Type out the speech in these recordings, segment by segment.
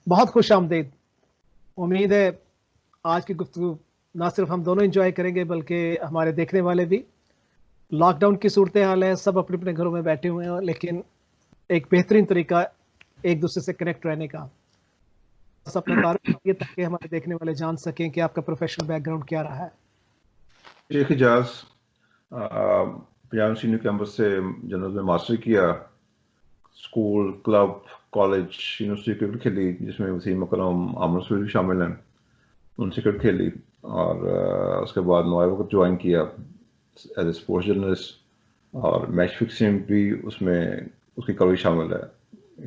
बहुत खुश आमदीद। उम्मीद है आज की गुफ्तगू ना सिर्फ हम दोनों एंजॉय करेंगे बल्कि हमारे देखने वाले भी। लॉकडाउन की सूरत हाल है, सब अपने अपने घरों में बैठे हुए हैं, लेकिन एक बेहतरीन तरीका एक दूसरे से कनेक्ट रहने का। बस अपना तारुफ करिए ताकि हमारे देखने वाले जान सकें कि आपका प्रोफेशनल बैकग्राउंड क्या रहा है। शेख इजाज पंजाब यूनिवर्सिटी कैंपस से जनरल में मास्टर किया। School, club, college, university cricket खेली जिसमें वसीम अकरम, आमर रसूल भी शामिल हैं। उनसे क्रिकेट खेली और उसके बाद नोएडा वक्त ज्वाइन किया एज ए स्पोर्ट्स जर्नलिस्ट और मैच फिक्सिंग भी उसमें उसकी कवरेज शामिल है।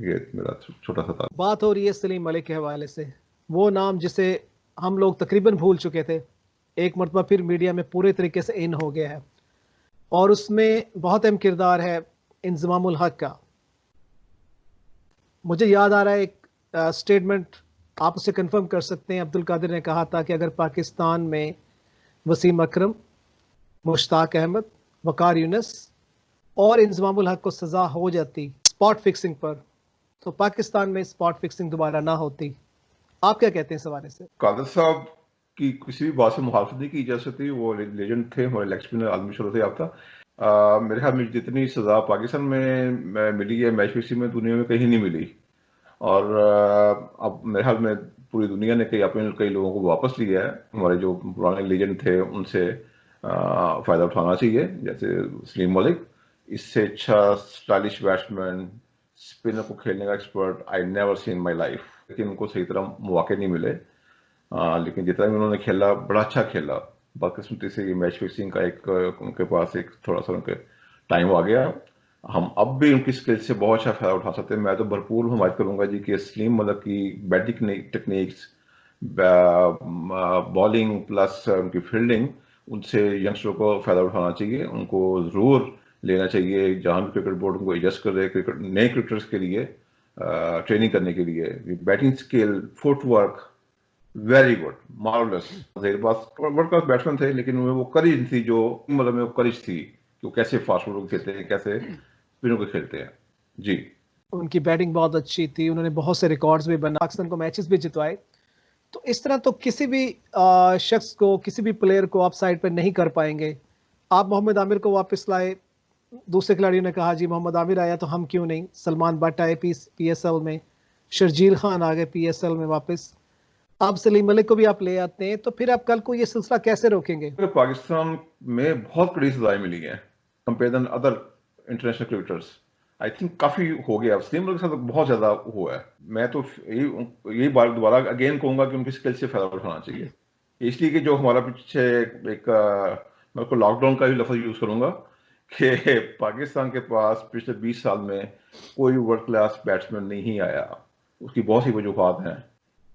ये मेरा छोटा सा था। बात हो रही है सलीम मलिक के हवाले से, वो नाम जिसे हम लोग तकरीबन भूल चुके थे, एक मरतबा फिर मीडिया में पूरे तरीके से इन हो गया है और उसमें बहुत अहम किरदार है इंज़मामुल हक का। मुझे याद आ रहा है एक स्टेटमेंट, आप उसे कंफर्म कर सकते हैं। अब्दुल कादिर ने कहा था कि अगर पाकिस्तान में वसीम अकरम, मुश्ताक अहमद, वकार यूनुस और इंज़मामुल हक को सज़ा हो जाती स्पॉट फिक्सिंग पर, तो पाकिस्तान में स्पॉट फिक्सिंग दोबारा ना होती। आप क्या कहते हैं इस हवाले से? कादर साहब की किसी भी बात से मुखालफत नहीं की जा सकती। वो लेजेंड थे, हमारे लेग स्पिनर, आदमी शुरू से आप था। मेरे ख्याल में जितनी सजा पाकिस्तान में मिली है मैच फिक्सिंग में, दुनिया में कहीं नहीं मिली। और अब मेरे ख्याल में पूरी दुनिया ने कई लोगों को वापस लिया है। हमारे जो पुराने लेजेंड थे उनसे फायदा उठाना चाहिए, जैसे सलीम मलिक। इससे अच्छा स्टाइलिश बैट्समैन, स्पिनर को खेलने का expert I never seen my life. लेकिन उनको सही तरह मौके नहीं मिले। लेकिन जितना भी उन्होंने खेला बड़ा अच्छा खेला। बदकिस्मती से ये मैच फिक्सिंग का एक उनके पास एक थोड़ा सा उनके टाइम आ गया। हम अब भी उनकी स्किल से बहुत अच्छा फायदा उठा सकते हैं। मैं तो भरपूर हिमायत करूंगा जी कि सलीम मलिक की बैटिंग टेक्निक्स, बॉलिंग प्लस उनकी फील्डिंग, उनसे यंगस्टरों को फायदा उठाना चाहिए। उनको जरूर लेना चाहिए जहां भी क्रिकेट बोर्ड उनको एडजस्ट कर रहे क्रिकेट नए क्रिकेटर्स के लिए ट्रेनिंग करने के लिए। Batting skill, footwork very good, marvellous. मेरे पास वर्ल्ड क्लास बैट्समैन थे लेकिन उनमें वो करेज थी, जो मतलब में वो करेज थी कि वो कैसे फास्ट बॉल को खेलते हैं, कैसे स्पिनर को खेलते हैं। जी, उनकी बैटिंग बहुत अच्छी थी, उन्होंने बहुत से रिकॉर्ड्स भी बना, पाकिस्तान को मैचेस भी जितवाए। तो इस तरह तो किसी भी शख्स को, किसी भी प्लेयर को आप साइड पर नहीं कर पाएंगे। आप मोहम्मद आमिर को वापस लाए, दूसरे खिलाड़ियों ने कहा जी मोहम्मद आमिर आया तो हम क्यों नहीं। सलमान बट आए पीएसएल में, शर्जील खान आ गए पीएसएल में वापस, अब सलीम मलिक को भी आप ले आते हैं, तो फिर आप कल को ये सिलसिला कैसे रोकेंगे? तो पाकिस्तान में बहुत कड़ी सजाएं मिली हैं compare than other international cricketers. I think काफी हो गया। सलीम के साथ बहुत ज्यादा हुआ है। मैं तो यही बार दोबारा अगेन कहूंगा कि उनकी स्किल से फायदा उठाना चाहिए। इसलिए कि जो हमारा पीछे एक मैं को लॉकडाउन का भी लफ्ज यूज करूंगा कि पाकिस्तान के पास पिछले 20 साल में कोई वर्ल्ड क्लास बैट्समैन नहीं आया। उसकी बहुत सी वजूहत हैं।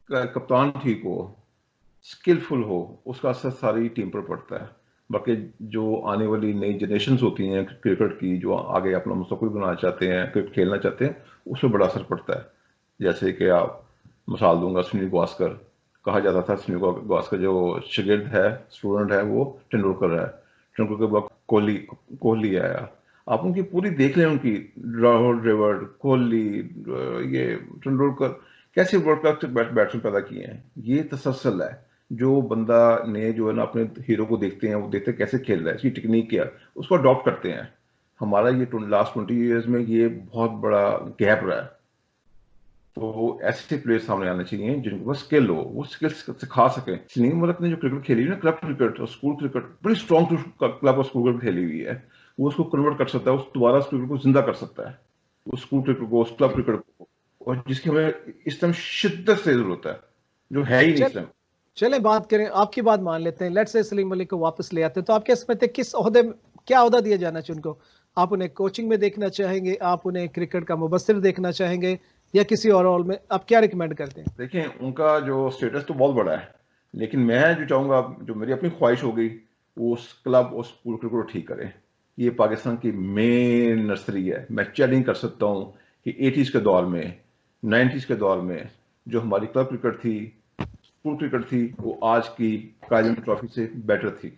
कप्तान ठीक हो, स्किलफुल हो, उसका असर सारी टीम पर पड़ता है। बाकी जो आने वाली नई जनरेशन होती हैं क्रिकेट की, जो आगे अपना मुस्तकबिल बनाना चाहते हैं, क्रिकेट खेलना चाहते हैं, उसमें बड़ा असर पड़ता है। जैसे कि आप मिसाल दूंगा, सुनील गावस्कर। कहा जाता था सुनील गावस्कर जो शागिर्द है, स्टूडेंट है, वो तेंदुलकर है। तेंदुलकर के बाद कोहली आया। आप उनकी पूरी देख लें, उनकी राहुल द्रविड़, कोहली, ये तेंदुलकर, कैसे वर्ल्ड क्लास बैट्समैन पैदा किए हैं। ये तसलसल है। जो बंदा ने जो है ना अपने हीरो को देखते हैं, वो देखते हैं कैसे खेल रहा है, इसकी टेक्निक क्या है, उसको अडॉप्ट करते हैं। हमारा ये लास्ट 20 ईयर्स में ये बहुत बड़ा गैप रहा है। तो ऐसे प्लेयर सामने आने चाहिए जिनके पास स्किल हो, वो स्किल सिखा सकें। सलीम मलिक ने जो क्रिकेट खेली है ना, क्लब क्रिकेट और स्कूल क्रिकेट, बड़ी स्ट्रॉन्ग क्लब और स्कूल क्रिकेट खेली हुई है। वो उसको कन्वर्ट कर सकता है, उस दोबारा उस क्रिकेट को जिंदा कर सकता है, उस स्कूल क्रिकेट को, उस क्लब क्रिकेट को, और जिसकी हमें इस टाइम शिद्दत से जरूरत है, जो है ही नहीं इस टाइम। चले बात करें, आपकी बात मान लेते हैं, लेट्स से सलीम मलिक को वापस ले आते हैं, तो आप क्या समझते हैं किस ओहदे, क्या ओहदा दिया जाना चाहिए उनको? आप उन्हें कोचिंग में देखना चाहेंगे, आप उन्हें क्रिकेट का मुबस्सिर देखना चाहेंगे, या किसी और रोल में? आप क्या रिकमेंड करते हैं? देखें, उनका जो स्टेटस तो बहुत बड़ा है, लेकिन मैं जो चाहूंगा, जो मेरी अपनी ख्वाहिश होगी, वो उस क्लब और स्कूल क्रिकेट को ठीक करें। ये पाकिस्तान की मेन नर्सरी है। मैं चैलेंज कर सकता हूँ कि 80s के दौर में, 90s के दौर में जो हमारी क्लब क्रिकेट थी, स्कूल क्रिकेट थी, वो आज की कायम ट्रॉफी से बेटर थी।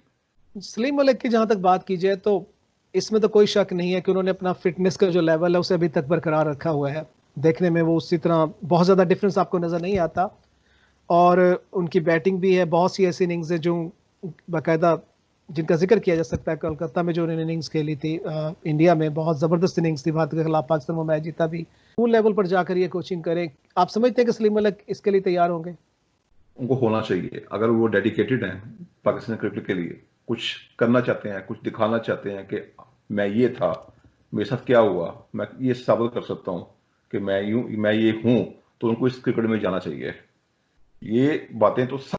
सलीम मलिक की जहां तक बात की जाए तो इसमें तो कोई शक नहीं है कि उन्होंने अपना फिटनेस का जो लेवल है उसे अभी तक बरकरार रखा हुआ है। देखने में वो उसी तरह बहुत ज़्यादा डिफरेंस आपको नज़र नहीं आता। और उनकी बैटिंग भी है, बहुत सी ऐसी इनिंग्स है जो बाकायदा जिनका जिक्र किया जा सकता है। कोलकाता में जो उन्होंने इनिंग्स खेली थी, इंडिया में बहुत ज़बरदस्त इनिंग्स थी भारत के खिलाफ, पाकिस्तान वो मैच जीता भी। स्कूल लेवल पर जाकर ये कोचिंग करें, आप समझते हैं कि सलीम मलिक इसके लिए तैयार होंगे? उनको होना चाहिए, अगर वो डेडिकेटेड हैं पाकिस्तान क्रिकेट के लिए, कुछ करना चाहते हैं, कुछ दिखाना चाहते हैं कि मैं ये था, मेरे साथ क्या हुआ, मैं ये साबित कर सकता हूँ कि मैं ये हूँ, तो उनको इस क्रिकेट में जाना चाहिए। ये बातें तो सब,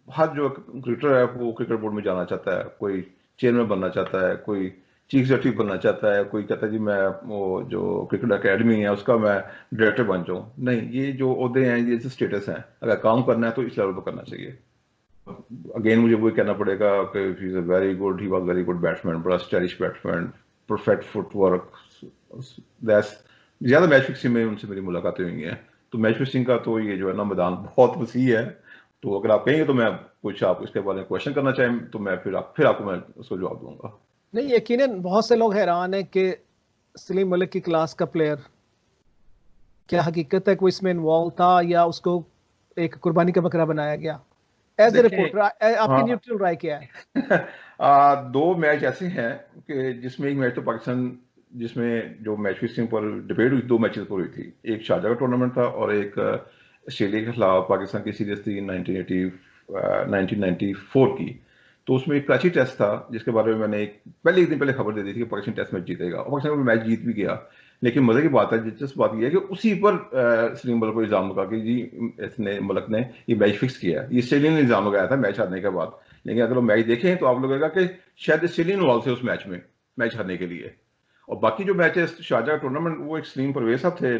हर जो क्रिकेटर है वो क्रिकेट बोर्ड में जाना चाहता है, कोई चेयरमैन बनना चाहता है, कोई चीफ एग्जीक्यूटिव बनना चाहता है, कोई कहता है जी मैं वो जो क्रिकेट एकेडमी है उसका मैं डायरेक्टर बन जाऊं। नहीं, ये जो ओहदे हैं, ये स्टेटस हैं, अगर काम करना है तो इस लेवल पर करना चाहिए। अगेन मुझे वही कहना पड़ेगा कि he is a very good, he was very good batsman, बड़ा stylish batsman, perfect footwork. That's, ज्यादा मैच फिक्सिंग में उनसे मेरी मुलाकातें हुई हैं, तो मैच फिक्सिंग का तो ये जो है ना मैदान बहुत वसी है। तो अगर आप कहेंगे तो मैं कुछ आप इसके बारे में क्वेश्चन करना चाहें तो मैं फिर आपको मैं उसका जवाब दूंगा। नहीं, यकीनन बहुत से लोग हैरान है कि सलीम मलिक की क्लास का प्लेयर, क्या हकीकत है कोई इसमें इन्वॉल्व था या उसको एक कुर्बानी का बकरा बनाया गया? एज ए देखिए, रिपोर्टर आपकी हाँ, न्यूट्रल राय क्या है? दो मैच ऐसे हैं कि जिसमें एक मैच तो पाकिस्तान, जिसमें जो मैच फिक्सिंग पर डिबेट हुई, दो मैचेस पर हुई थी। एक शारजाह का टूर्नामेंट था और एक ऑस्ट्रेलिया के खिलाफ पाकिस्तान की सीरीज थी 1994 की। तो उसमें एक कराची टेस्ट था जिसके बारे में मैंने एक दिन पहले खबर दे दी थी कि पाकिस्तान टेस्ट मैच जीतेगा, और पाकिस्तान वो मैच जीत भी गया। लेकिन मजे की बात है, दिलचस्प बात यह है कि उसी पर सलीम मलिक को इल्जाम लगा कि जी इसने मलिक ने ये मैच फिक्स किया। ये ऑस्ट्रेलिया ने इल्जाम लगाया था मैच हारने के बाद। लेकिन अगर वो मैच देखें तो आप लगेगा कि शायद ऑस्ट्रेलियन इन्वॉल्व थे उस मैच में, मैच हारने के लिए। और बाकी जो मैच है शारजाह टूर्नामेंट, वो एक सलीम परवेज साहब थे,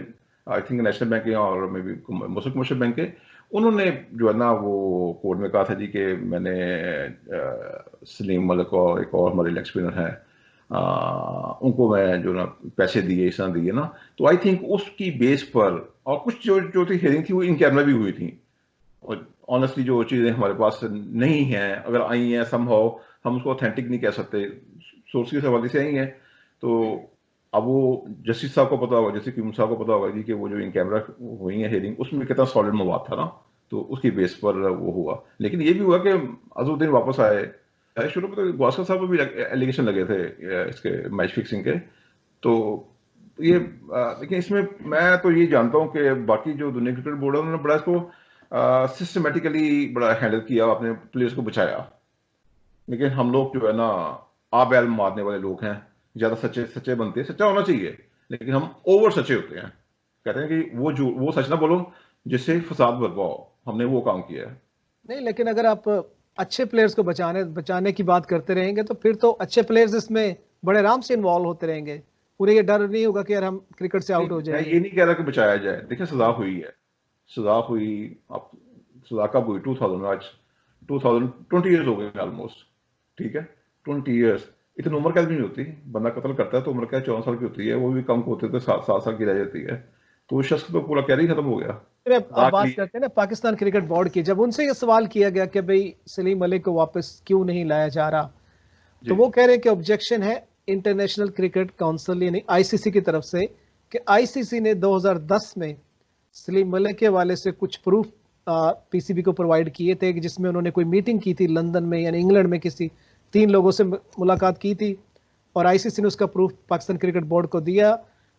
आई थिंक नेशनल बैंक के और may be Muslim commercial bank के। उन्होंने जो है ना वो कोर्ट में कहा था जी कि मैंने सलीम मलिक और एक और हमारे लेग स्पिनर हैं, उनको मैं जो ना पैसे दिए, इस तरह दिए ना। तो आई थिंक उसकी बेस पर, और कुछ जो थी हेयरिंग थी वो इन कैमरा भी हुई थी। और ऑनेस्टली जो चीज़ें हमारे पास नहीं हैं, अगर आई हैं समहाउ, हम उसको ऑथेंटिक नहीं कह सकते, सोर्स के हवाले से आई हैं। तो अब वो जस्टिस साहब को पता होगा, जैसे कि साहब को पता होगा जी कि वो जो इन कैमरा हुई है हेयरिंग, उसमें कितना सॉलिड मवाद था ना, तो उसकी बेस पर वो हुआ। लेकिन ये भी हुआ कि अजहरुद्दीन वापस आए। शुरू में तो गवास्कर साहब पर भी एलिगेशन लगे थे इसके मैच फिक्सिंग के। तो ये लेकिन इसमें मैं तो ये जानता हूँ कि बाकी जो दुनिया क्रिकेट बोर्ड है उन्होंने बड़ा इसको सिस्टमेटिकली बड़ा हैंडल किया, अपने प्लेयर्स को बचाया। लेकिन हम लोग जो है ना आ बैल मारने वाले लोग हैं, ज्यादा सच्चे सच्चे बनते हैं, सच्चा होना चाहिए, लेकिन हम ओवर सच्चे होते हैं। कहते हैं कि वो सच ना बोलो जिससे फसाद बर्पा हो, हमने वो काम किया है। नहीं, लेकिन अगर आप अच्छे प्लेयर्स को बचाने की बात करते रहेंगे तो फिर तो अच्छे प्लेयर्स इसमें बड़े आराम से इन्वॉल्व होते रहेंगे। उन्हें ये डर नहीं होगा कि यार हम क्रिकेट से आउट नहीं, हो मैं जाएंगे। ये नहीं कह रहा कि बचाया जाए। देखिए, सजा हुई है, सजा हुई। अब सजा कब हुई? 2000 में, आज 2020 ईयर्स हो गए ऑलमोस्ट। ठीक है, 20 ईयर्स इतनी उम्र कैद भी नहीं होती। बंदा कत्ल करता है तो उम्र कैद 14 साल की होती है, वो भी कम होते तो 7 साल की रह जाती है। तो उस शख्स तो पूरा कैरियर खत्म हो गया, फिर अब सजा के बात लिए। करते हैं ना पाकिस्तान क्रिकेट बोर्ड की। जब उनसे ये सवाल किया गया कि भाई सलीम मलिक को वापस क्यों नहीं लाया जा रहा, तो जी, वो कह रहे हैं कि ऑब्जेक्शन है इंटरनेशनल क्रिकेट काउंसिल यानी आईसीसी की तरफ से, कि आईसीसी ने 2010 में सलीम मलिक के हवाले से कुछ प्रूफ पीसीबी को प्रोवाइड किए थे, कि जिसमें उन्होंने कोई मीटिंग की थी लंदन में यानी इंग्लैंड में, किसी 3 लोगों से मुलाकात की थी, और आईसीसी ने उसका प्रूफ पाकिस्तान क्रिकेट बोर्ड को दिया।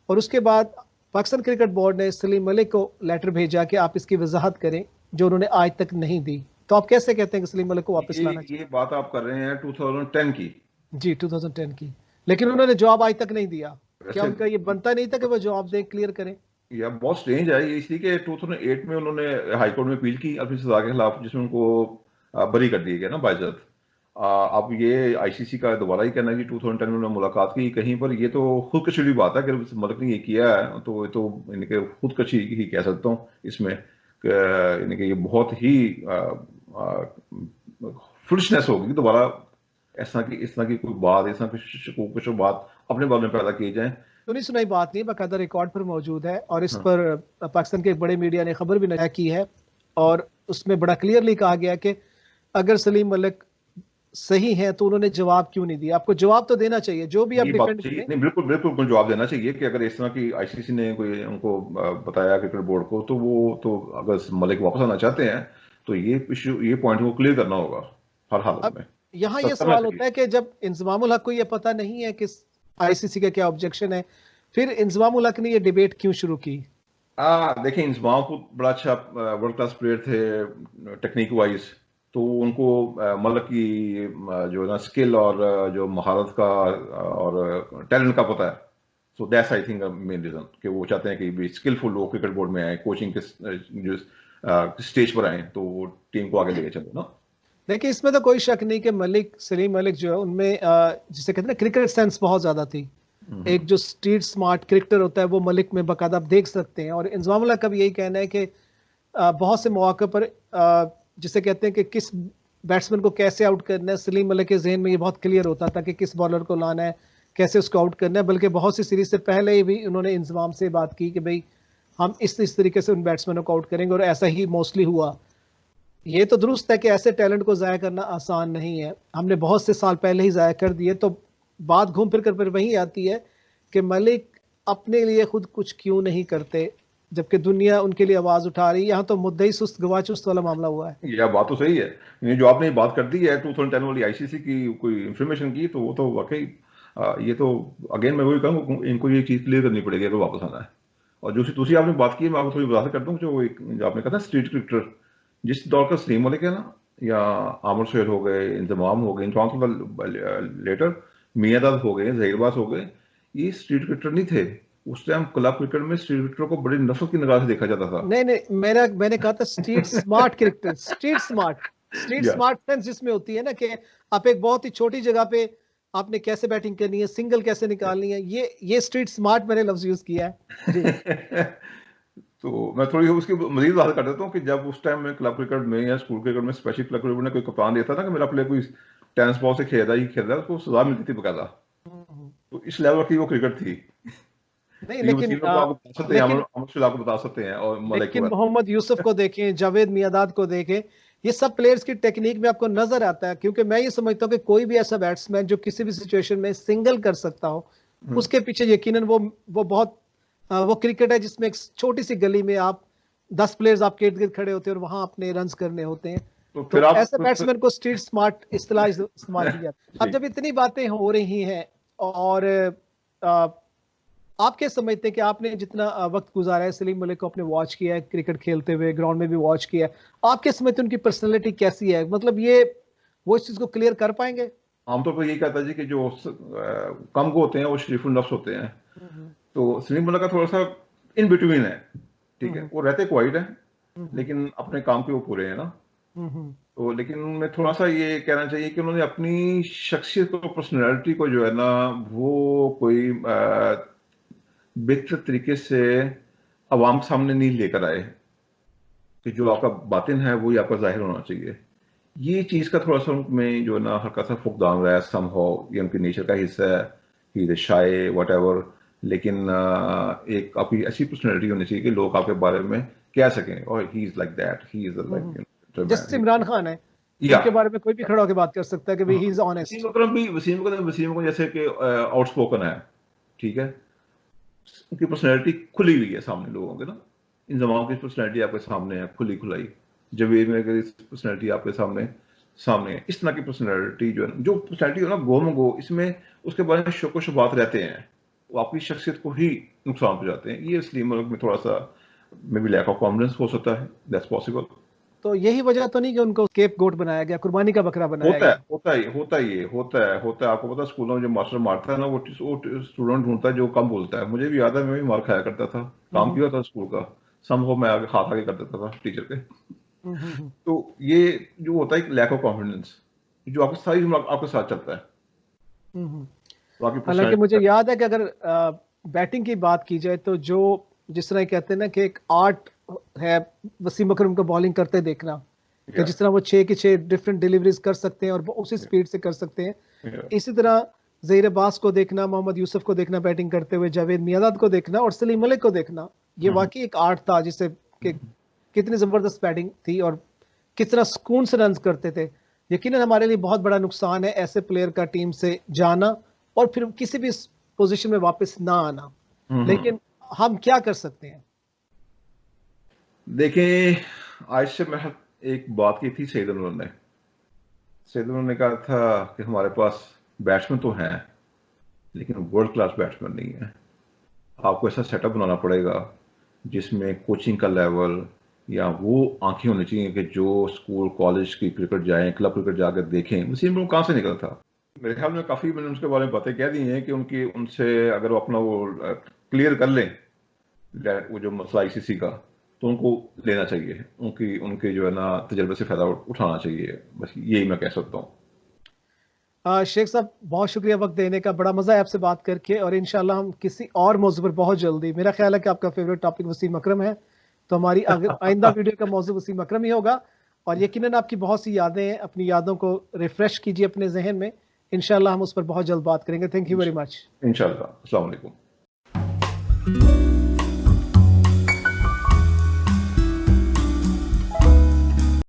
और उसके बाद पाकिस्तान क्रिकेट बोर्ड ने सलीम मलिक को लेटर भेजा कि आप इसकी वजाहत करें, जो उन्होंने आज तक नहीं दी। तो आप कैसे कहते हैं कि सलीम मलिक को वापस ये लाना ये चाहिए? बात आप कर रहे हैं 2010 की। जी, 2010 की। लेकिन उन्होंने जवाब आज तक नहीं दिया। क्या वैसे उनका ये बनता नहीं था कि वो जवाब दें, क्लियर करें? यह बहुत स्ट्रेंज है ये, इसलिए कि 2008 में उन्होंने हाई कोर्ट में अपील की अपनी सजा के खिलाफ, जिसमें उनको बरी कर दिया गया ना बाइज्जत। अब ये आईसीसी का दोबारा ही कहना है कि 2010 में उन्होंने मुलाकात की कहीं पर, ये तो खुदकशी की बात है। अगर मलिक ने ये किया है तो ये तो इनके खुदकशी ही कह सकता हूँ इसमें, इनके ये बहुत ही फुलिशनेस होगी दोबारा इस तरह की कोई बात, इस तरह की कुछ बात अपने बारे में पैदा की जाए। सुनी सुनाई बात नहीं, बाकायदा रिकॉर्ड पर मौजूद है, और इस हाँ, पर पाकिस्तान के एक बड़े मीडिया ने खबर भी नया की है। और उसमें बड़ा क्लियरली कहा गया कि अगर सलीम मलिक सही हैं तो उन्होंने जवाब क्यों नहीं दिया? आपको जवाब तो देना चाहिए, जो भी आप ये बात डिफेंड चाहिए, करें। नहीं बिल्कुल बिल्कुल उनको जवाब देना चाहिए कि अगर इस तरह की आईसीसी ने कोई उनको बताया क्रिकेट बोर्ड को, तो वो तो अगर मलिक वापस आना चाहते हैं तो ये इशू, ये पॉइंट को क्लियर करना होगा हर हालत अब में, यहाँ ये करना सवाल चाहिए। होता है कि जब इंजमामुल हक को ये पता नहीं है कि आईसीसी का क्या ऑब्जेक्शन है, फिर इंजमामुल हक ने ये डिबेट क्यों शुरू की? देखिए इंजमाम को बड़ा अच्छा वर्ल्ड क्लास प्लेयर थे टेक्निक वाइज, तो उनको मतलब कि जो ना स्किल और जो महारत का और टैलेंट का पता है। So that's I think main reason कि वो चाहते हैं कि भी स्किलफुल लोग क्रिकेट बोर्ड में आए, कोचिंग के जो स्टेज पर आए तो वो टीम को आगे लेके चले ना। देखिए इसमें तो कोई शक नहीं कि मलिक, सलीम मलिक जो है उनमें जिसे कहते हैं ना क्रिकेट सेंस बहुत ज्यादा थी। एक जो स्ट्रीट स्मार्ट क्रिकेटर होता है वो मलिक में बकायदा आप देख सकते हैं। और इंजमामुल्लाह का भी यही कहना है कि बहुत से मौके पर जिसे कहते हैं कि किस बैट्समैन को कैसे आउट करना है, सलीम मलिक के जहन में ये बहुत क्लियर होता था कि किस बॉलर को लाना है, कैसे उसको आउट करना है। बल्कि बहुत सी सीरीज से पहले ही भी उन्होंने इंजमाम से बात की कि भाई हम इस तरीके से उन बैट्समैनों को आउट करेंगे, और ऐसा ही मोस्टली हुआ। ये तो दुरुस्त है कि ऐसे टैलेंट को ज़ाया करना आसान नहीं है, हमने बहुत से साल पहले ही ज़ाया कर दिए। तो बात घूम फिर कर फिर वही आती है कि मलिक अपने लिए खुद कुछ क्यों नहीं करते, जबकि दुनिया उनके लिए आवाज़ उठा रही है। यहाँ तो मुद्दा ही सुस्त गवा चुस्त वाला मामला हुआ है। ये बात तो सही है। ये जो आपने बात कर दी है 2010 वाली आईसीसी की कोई इंफॉर्मेशन की, तो वो तो वाकई ये तो अगेन मैं वही कहूँ, इनको ये चीज क्लियर करनी पड़ेगी अगर वापस आना है। और दूसरी दूसरी आपने बात की, मैं आपको थोड़ी वजाहत कर दूं, जो आपने कहा था स्ट्रीट क्रिकेटर, जिस दौर का सलीम मलिक है ना, या आमिर शेर हो गए, इंतमाम हो गए, लेटर मियाँदाद हो गए, जहीरबाज हो गए, ये स्ट्रीट क्रिकेटर नहीं थे। उस टाइम क्लब क्रिकेट में स्ट्रीट क्रिकेटर को बड़ी नफरत की निगाह से देखा जाता था। नहीं नहीं, मैंने कहा था street smart cricketer, street smart. Street या स्मार्ट सेंस जिसमें होती है ना कि आप एक बहुत ही छोटी जगह पे आपने कैसे बैटिंग करनी है, सिंगल कैसे निकालनी है, ये स्ट्रीट स्मार्ट मैंने लफ्ज यूज किया है जी। तो मैं थोड़ी उसकी मजीद बात कर देता हूँ कि जब उस टाइम में क्लब क्रिकेट में या स्कूल क्रिकेट में स्पेशल क्लब क्रिकेट में कोई कप्तान देता था कि मेरा प्लेयर कोई टेनिस बॉल से खेल रहा है, ही खेल रहा है, उसको सजा मिलती थी बकायदा। तो इस लेवल की वो क्रिकेट थी। नहीं तो ये लेकिन वसीम को आप बता सकते हैं, लेकिन अमर शुजा को बता सकते हैं, और मलिक को। मोहम्मद यूसुफ को देखें, जावेद मियांदाद को देखें, ये सब प्लेयर्स की टेक्निक में आपको नजर आता है। क्योंकि मैं ये समझता हूँ कि कोई भी ऐसा बैट्समैन जो किसी भी सिचुएशन में सिंगल कर सकता हो, उसके पीछे यकीनन वो बहुत वो क्रिकेट है जिसमें एक छोटी सी गली में आप 10 प्लेयर्स आपके इर्द गिर्द खड़े होते हैं और वहां अपने रन करने होते हैं। तो फिर तो आप ऐसे बैट्समैन को स्ट्रीट स्मार्ट इस्तेलाह इस्तेमाल की जाती है। अब जी। जब इतनी बातें हो रही हैं, और आप क्या समझते हैं कि आपने जितना वक्त गुजारा है, सलीम मलिक को आपने वॉच किया है क्रिकेट खेलते हुए, ग्राउंड में भी वॉच किया है, आप क्या समझते हैं उनकी पर्सनैलिटी कैसी है? मतलब ये वो इस चीज को क्लियर कर पाएंगे? आमतौर पर यही कहता है जी कि जो कम को होते हैं वो शरीफुल नफ्स होते हैं। हम्म तो सलीम मलिक का थोड़ा सा इन बिटवीन है। ठीक है, हम्म वो रहते क्वाइट है, हम्म लेकिन अपने काम के वो पूरे हैं ना। हम्म तो लेकिन उन्हें थोड़ा सा ये कहना चाहिए कि उन्होंने अपनी शख्सियत को, पर्सनैलिटी को जो है ना, वो कोई बेहतर तरीके से अवाम के सामने नहीं लेकर आए कि जो आपका बातिन है वही आपका जाहिर होना चाहिए। ये चीज का थोड़ा सा उनमें जो है ना हल्का सा फुकदान रहा है समहाउ, ये उनके नेचर का हिस्सा है, ही इज शाय वट। लेकिन एक आपकी ऐसी पर्सनैलिटी होनी चाहिए कि लोग आपके बारे में कह सकें, और he is like that, he is hmm. Like जैसे इमरान खान है, या उनके बारे में कोई भी खड़ा होकर बात कर सकता है कि भाई ही इज वसीम ऑनेस्ट। अकरम भी, वसीम को जैसे कि आउटस्पोकन है, ठीक है, उनकी पर्सनैलिटी खुली हुई है सामने लोगों के ना। इन जमाओं की पर्सनैलिटी आपके सामने है, खुली खुलाई। जवेद में अगर पर्सनैलिटी आपके सामने सामने है, इस तरह की पर्सनैलिटी जो है, जो पर्सनैलिटी हो ना गो में गो, इसमें उसके बारे में शक व शुबात रहते हैं, वो आपकी शख्सियत को ही नुकसान पहुंचाते हैं। ये सलीम मलिक में थोड़ा सा maybe lack of confidence हो सकता है, दैट्स पॉसिबल। तो यही वजह तो नहीं कि उनको स्केप गोट बनाया गया, कुर्बानी का बकरा बनाया होता है, गया? होता है। आपको पता है स्कूलों में जो मास्टर मारता है ना, वो स्टूडेंट ढूंढता है जो कम बोलता है। मुझे भी याद है, मैं भी मार खाया करता था, काम हम्म किया था स्कूल का। सम हो मैं आगे हाथ आगे कर देता था टीचर के। हम्म हम्म हम्म तो ये जो होता है लैक ऑफ कॉन्फिडेंस, जो आपको सारी उम्र आपके साथ चलता है, हम्म। तो आपकी हालांकि मुझे पर्सनैलिटी। याद है कि अगर बैटिंग की बात की जाए तो जो जिस तरह कहते हैं ना कि एक आर्ट है वसीम अकरम को बॉलिंग करते देखना, कि या जिस तरह वो 6 की 6 डिफरेंट डिलीवरीज कर सकते हैं और वो उसी स्पीड से कर सकते हैं। इसी तरह जहीर अब्बास को देखना, मोहम्मद यूसुफ को देखना बैटिंग करते हुए, जावेद मियांदाद को देखना और सलीम मलिक को देखना, ये वाकई एक आर्ट था जिससे कि कितनी जबरदस्त बैटिंग थी और कितना सुकून से रन करते थे। यकीनन हमारे लिए बहुत बड़ा नुकसान है ऐसे प्लेयर का टीम से जाना और फिर किसी भी पोजीशन में वापस ना आना। लेकिन हम क्या कर सकते हैं? देखें, आज से मैं एक बात की थी सईद अनवर ने। सईद अनवर ने कहा था कि हमारे पास बैट्समैन तो हैं लेकिन वर्ल्ड क्लास बैट्समैन नहीं है। आपको ऐसा सेटअप बनाना पड़ेगा जिसमें कोचिंग का लेवल या वो आंखें होनी चाहिए कि जो स्कूल कॉलेज की क्रिकेट जाएं, क्लब क्रिकेट जाकर देखें। वसीम वो कहाँ से निकला था? मेरे ख्याल में काफ़ी मैंने उसके बारे में बातें कह दी हैं कि उनकी उनसे अगर वो अपना वो क्लियर कर लें वो जो मसला आईसीसी का, तो उनको लेना चाहिए। उनकी उनके जो है ना तजर्बे से फ़ायदा उठाना चाहिए। बस यही मैं कह सकता हूँ। शेख साहब, बहुत शुक्रिया वक्त देने का। बड़ा मजा है आपसे बात करके और इंशाल्लाह हम किसी और मौजू पर बहुत जल्दी, मेरा ख्याल है कि आपका फेवरेट टॉपिक वसीम अकरम है, तो हमारी आइंदा वीडियो का मौजू वसीम अकरम ही होगा। और यकीनन आपकी बहुत सी यादें हैं, अपनी यादों को रिफ्रेश कीजिए अपने जहन में। इंशाल्लाह हम उस पर बहुत जल्द बात करेंगे। Thank you very much. इंशाल्लाह। अस्सलाम वालेकुम।